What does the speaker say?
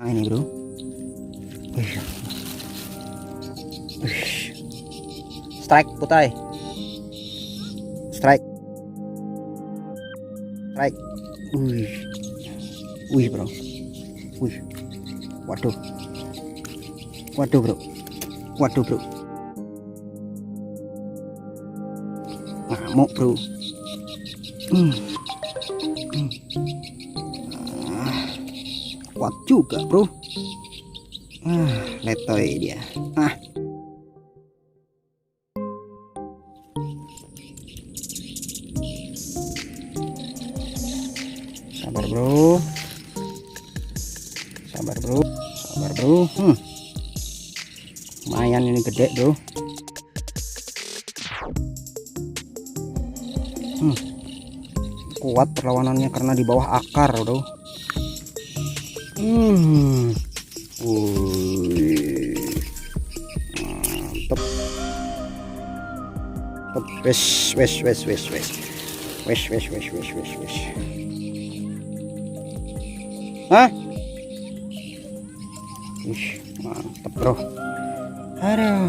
Nah ini bro. Strike putai. Strike. Strike. Wih bro. Wih. Waduh. Waduh bro. Waduh bro. Ngamuk bro. Kuat juga bro. Letoy dia. Sabar bro. Sabar bro. Sabar bro. Lumayan ini gede bro. Kuat perlawanannya karena di bawah akar bro. Mantap. Wes. Hah? Mantap bro. Aduh.